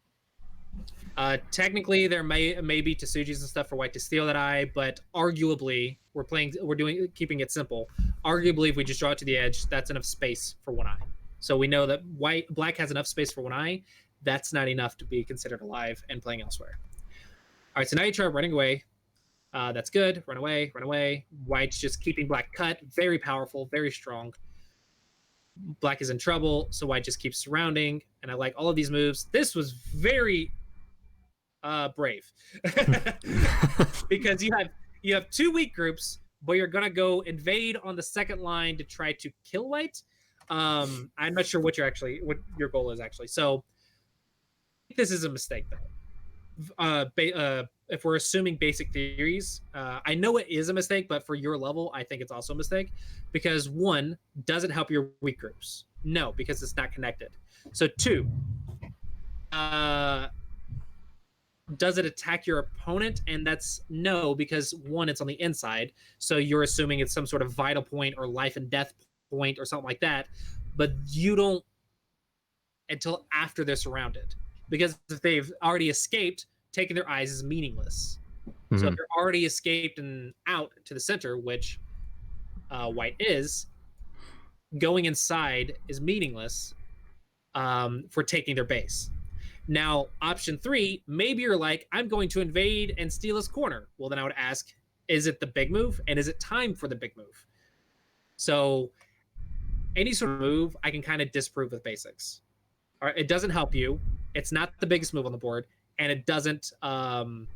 Technically, there may be Tasujis and stuff for white to steal that eye, but arguably, keeping it simple. Arguably, if we just draw it to the edge, that's enough space for 1 eye. So we know that black has enough space for 1 eye. That's not enough to be considered alive and playing elsewhere. All right, so now you try running away. That's good. Run away, run away. White's just keeping black cut. Very powerful, very strong. Black is in trouble, so white just keeps surrounding. And I like all of these moves. This was very brave because you have 2 weak groups, but you're gonna go invade on the second line to try to kill white. I'm not sure what your goal is actually. So this is a mistake though. If we're assuming basic theories, I know it is a mistake, but for your level, I think it's also a mistake because 1, does it help your weak groups? No, because it's not connected. So 2, does it attack your opponent? And that's no, because 1, it's on the inside. So you're assuming it's some sort of vital point or life and death point or something like that. But you don't until after they're surrounded. Because if they've already escaped, taking their eyes is meaningless. So if they're already escaped and out to the center, which white is, going inside is meaningless for taking their base. Now, option 3, maybe you're like, I'm going to invade and steal his corner. Well, then I would ask, is it the big move? And is it time for the big move? So any sort of move, I can kind of disprove with basics. All right, it doesn't help you. It's not the biggest move on the board, and it doesn't really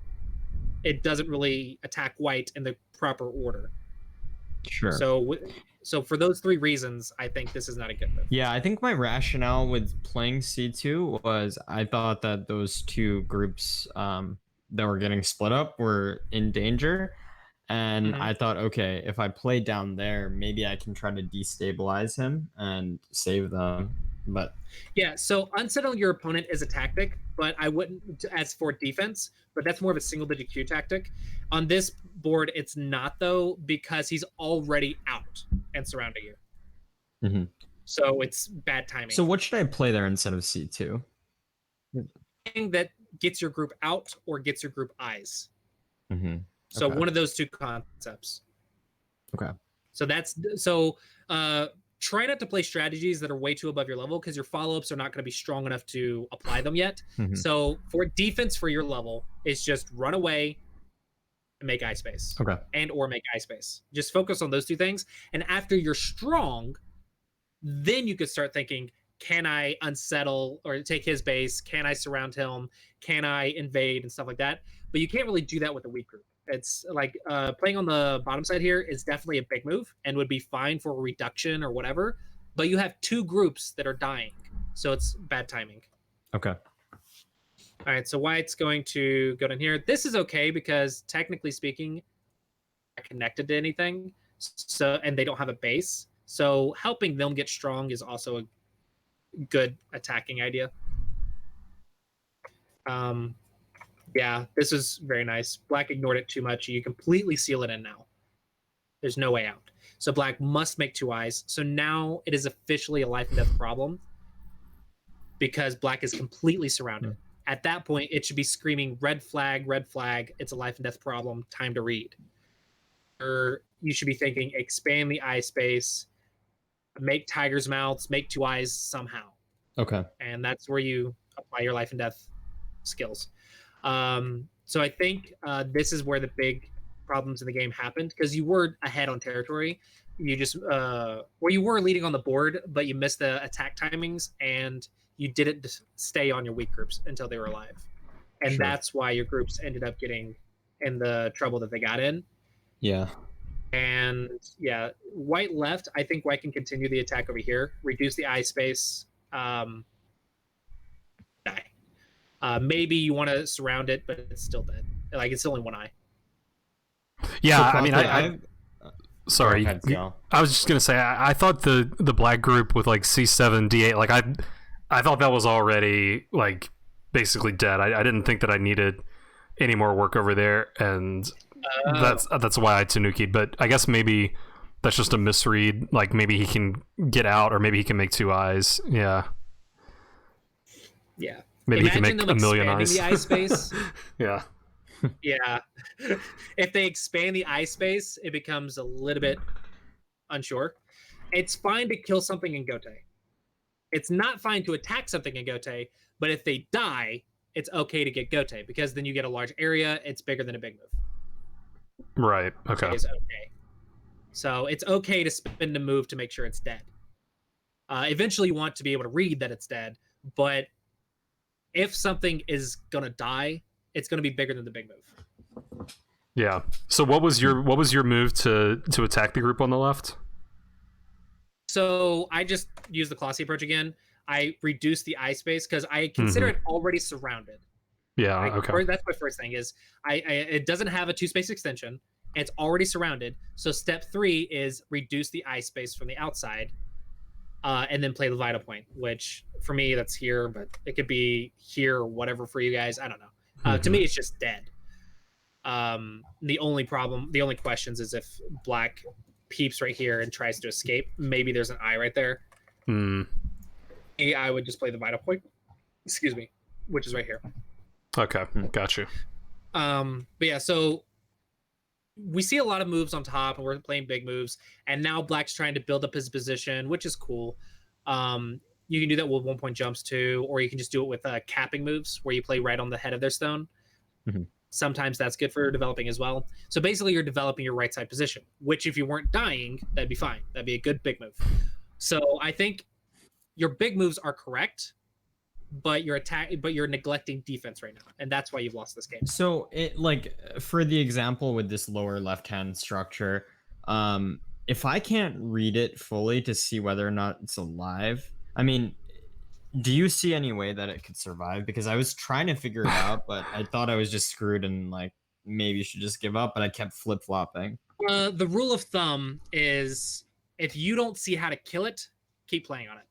attack white in the proper order. Sure. So for those 3 reasons, I think this is not a good move. Yeah, I think my rationale with playing C2 was I thought that those 2 groups that were getting split up were in danger. And I thought, okay, if I play down there, maybe I can try to destabilize him and save them. But yeah, so unsettling your opponent is a tactic, but I wouldn't as for defense, but that's more of a single digit Q tactic. On this board, it's not though, because he's already out and surrounding you. Mm-hmm. So it's bad timing. So what should I play there instead of C2? Thing that gets your group out or gets your group eyes. Mm-hmm. So one of those 2 concepts. Okay. So try not to play strategies that are way too above your level because your follow-ups are not going to be strong enough to apply them yet. So for defense for your level, it's just run away and make eye space. Okay. And or make eye space. Just focus on those 2 things. And after you're strong, then you could start thinking, can I unsettle or take his base? Can I surround him? Can I invade and stuff like that? But you can't really do that with a weak group. It's like playing on the bottom side here is definitely a big move and would be fine for a reduction or whatever. But you have 2 groups that are dying. So it's bad timing. Okay. All right. So White's going to go down here. This is okay because technically speaking, not connected to anything. So, and they don't have a base. So helping them get strong is also a good attacking idea. Yeah, this is very nice. Black ignored it too much. You completely seal it in now. There's no way out. So Black must make 2 eyes. So now it is officially a life and death problem because Black is completely surrounded. At that point, it should be screaming red flag, red flag. It's a life and death problem. Time to read. Or you should be thinking expand the eye space, make tiger's mouths, make 2 eyes somehow. Okay. And that's where you apply your life and death skills. So I think this is where the big problems in the game happened because you were ahead on territory. You just, or you were leading on the board, but you missed the attack timings and you didn't stay on your weak groups until they were alive. And that's why your groups ended up getting in the trouble that they got in. Yeah. And yeah, White left. I think White can continue the attack over here, reduce the eye space, die. Maybe you want to surround it, but it's still dead. Like it's still in 1 eye. Yeah, So I mean, I sorry, Go ahead, Cal. I was just gonna say I thought the black group with like C7, D8, like I thought that was already like basically dead. I didn't think that I needed any more work over there, and that's why I Tanuki'd. But I guess maybe that's just a misread. Like maybe he can get out, or maybe he can make 2 eyes. Yeah. Yeah. Maybe he can make a million eyes. The eye space. Yeah. Yeah. If they expand the eye space, it becomes a little bit unsure. It's fine to kill something in Gote. It's not fine to attack something in Gote, but if they die, it's okay to get Gote because then you get a large area. It's bigger than a big move. Right. Okay. It's okay. So it's okay to spend a move to make sure it's dead. Eventually, you want to be able to read that it's dead, but if something is gonna die, it's gonna be bigger than the big move. Yeah. So what was your move to attack the group on the left? So I just use the Colossi approach again. I reduce the eye space because I consider it already surrounded. Yeah. Okay. That's my first thing is it doesn't have a 2 space extension. And it's already surrounded. So step 3 is reduce the eye space from the outside, and then play the vital point. Which for me that's here, but it could be here or whatever for you guys. I don't know. To me, it's just dead. The only questions is if Black peeps right here and tries to escape. Maybe there's an eye right there. I would just play the vital point. Excuse me, which is right here. Okay, got you. But yeah, so we see a lot of moves on top, and we're playing big moves. And now Black's trying to build up his position, which is cool. You can do that with 1-point jumps too, or you can just do it with capping moves, where you play right on the head of their stone. Sometimes that's good for developing as well. So basically, you're developing your right side position, which if you weren't dying, that'd be fine. That'd be a good big move. So I think your big moves are correct, but you're neglecting defense right now, and that's why you've lost this game. So it like for the example with this lower left hand structure, if I can't read it fully to see whether or not it's alive, I mean, do you see any way that it could survive? Because I was trying to figure it out, but I thought I was just screwed and like maybe you should just give up, but I kept flip flopping. The rule of thumb is if you don't see how to kill it, keep playing on it.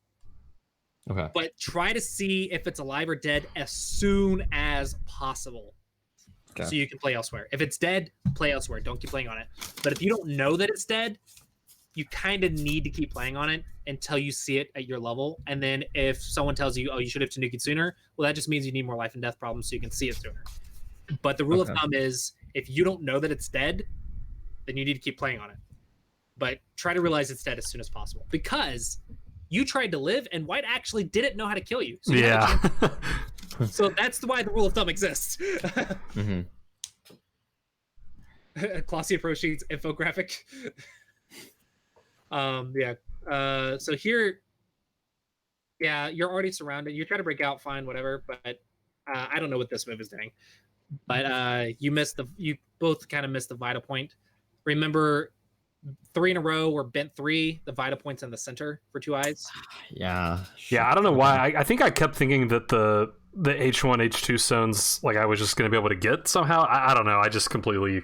Okay. But try to see if it's alive or dead as soon as possible. Okay. So you can play elsewhere. If it's dead, play elsewhere. Don't keep playing on it. But if you don't know that it's dead, you kind of need to keep playing on it until you see it at your level. And then if someone tells you, oh, you should have to nuke it sooner, well, that just means you need more life and death problems so you can see it sooner. But the rule of thumb is if you don't know that it's dead, then you need to keep playing on it. But try to realize it's dead as soon as possible. Because you tried to live, and White actually didn't know how to kill you. So yeah. So that's why the rule of thumb exists. Mm-hmm. Glossy approach sheets, infographic. So here, yeah, you're already surrounded. You try to break out, fine, whatever. But I don't know what this move is doing. But you both kind of missed the Vita point. Remember, 3 in a row were bent 3. The Vita point's in the center for 2 eyes. Yeah. Yeah, I don't know why. I think I kept thinking that the H1, H2 zones, like I was just going to be able to get somehow. I don't know. I just completely,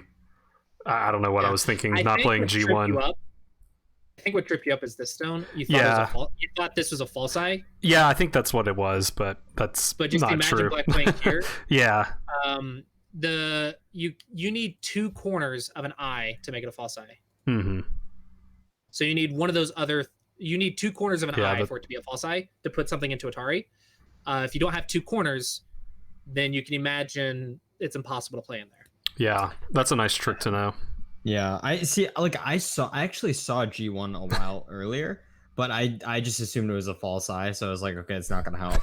I don't know what I was thinking. Not playing G1. I think what tripped you up is this stone. You thought this was a false eye. Yeah, I think that's what it was, but that's but just not imagine true. Black playing here. Yeah. You need 2 corners of an eye to make it a false eye. Mm-hmm. So you need one of those other. You need 2 corners of an eye for it to be a false eye to put something into Atari. If you don't have 2 corners, then you can imagine it's impossible to play in there. Yeah, that's a nice trick to know. Yeah, I see. Like I actually saw G1 a while earlier, but I just assumed it was a false eye, so I was like, okay, it's not gonna help.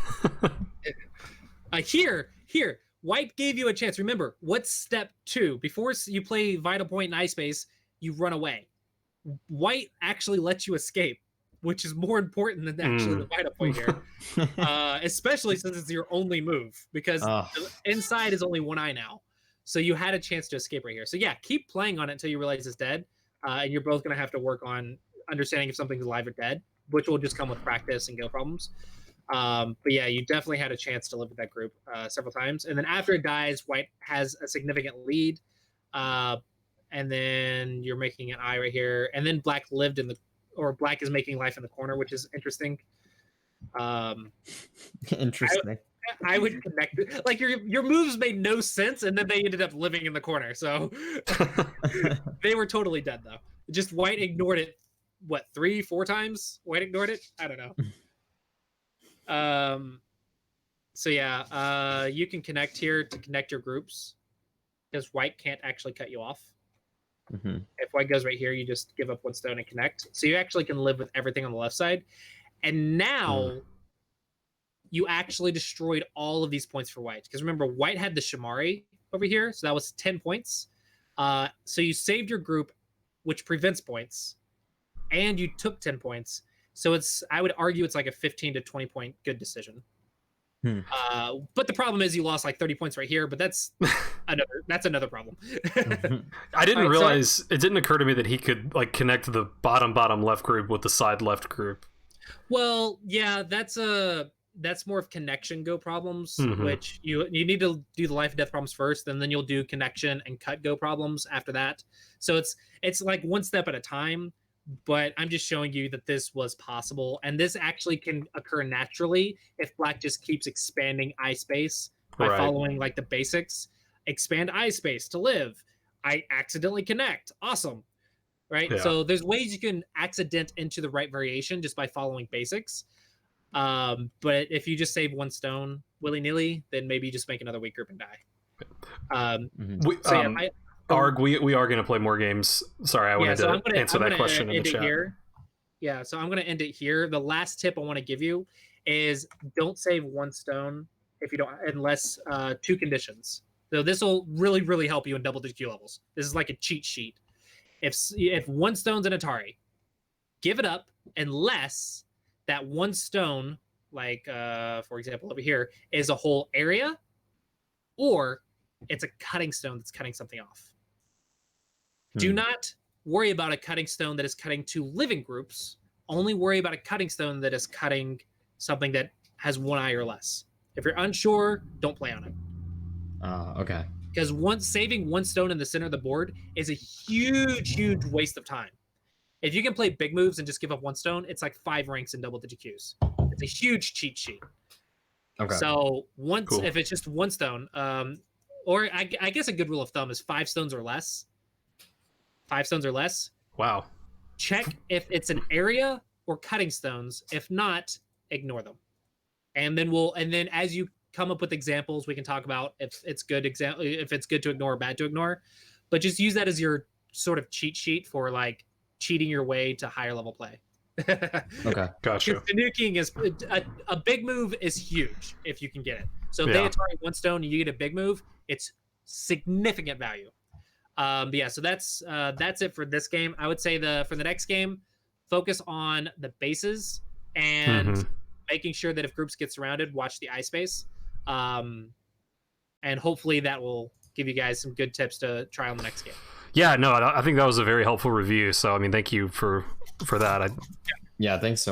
Here, White gave you a chance. Remember, what's step 2? Before you play Vital Point and Eye Space, you run away. White actually lets you escape, which is more important than actually the Vital Point here. Especially since it's your only move, because inside is only 1 eye now. So you had a chance to escape right here. So yeah, keep playing on it until you realize it's dead. And you're both going to have to work on understanding if something's alive or dead, which will just come with practice and go problems. But yeah, you definitely had a chance to live with that group several times. And then after it dies, White has a significant lead. And then you're making an eye right here. And then Black Black is making life in the corner, which is interesting. Interesting. I would connect it. Like your moves made no sense, and then they ended up living in the corner. So they were totally dead though. Just White ignored it. What, 3-4 times? White ignored it. I don't know. So yeah, you can connect here to connect your groups, because White can't actually cut you off. Mm-hmm. If White goes right here, you just give up 1 stone and connect. So you actually can live with everything on the left side. And now you actually destroyed all of these points for White. Because remember, White had the Shamari over here, so that was 10 points. So you saved your group, which prevents points, and you took 10 points. So I would argue it's like a 15 to 20 point good decision. But the problem is you lost like 30 points right here, but that's another problem. I didn't realize, it didn't occur to me that he could like connect the bottom left group with the side left group. Well, yeah, that's more of connection go problems, which you need to do the life and death problems first, and then you'll do connection and cut go problems after that. So it's like 1 step at a time, but I'm just showing you that this was possible, and this actually can occur naturally if Black just keeps expanding eye space by following like the basics. Expand eye space to live. I accidentally connect. Awesome. Right? Yeah. So there's ways you can accident into the right variation just by following basics. But if you just save 1 stone willy-nilly, then maybe you just make another weak group and die. Arg, we are going to play more games. Sorry, I wanted to answer that question in the chat. Yeah, so I'm going to end it here. The last tip I want to give you is don't save 1 stone if you don't, unless 2 conditions. So this will really, really help you in double DQ levels. This is like a cheat sheet. If 1 stone's an Atari, give it up unless that 1 stone, like for example over here, is a whole area, or it's a cutting stone that's cutting something off. Do not worry about a cutting stone that is cutting two living groups. Only worry about a cutting stone that is cutting something that has one eye or less. If you're unsure, don't play on it. Okay. Because saving one stone in the center of the board is a huge waste of time. If you can play big moves and just give up one stone, it's like 5 ranks in double-digit Qs. It's a huge cheat sheet. Okay. So if it's just one stone, or I guess a good rule of thumb is 5 stones or less. 5 stones or less. Wow. Check if it's an area or cutting stones. If not, ignore them. And then as you come up with examples, we can talk about if it's good to ignore or bad to ignore. But just use that as your sort of cheat sheet for like cheating your way to higher level play. Okay, gotcha. Nuking is a big move is huge if you can get it. So if they Atari one stone and you get a big move, it's significant value. So that's it for this game. I would say for the next game, focus on the bases and making sure that if groups get surrounded, watch the eye space. And hopefully that will give you guys some good tips to try on the next game. Yeah, no, I think that was a very helpful review. So, I mean, thank you for that. Yeah, thanks so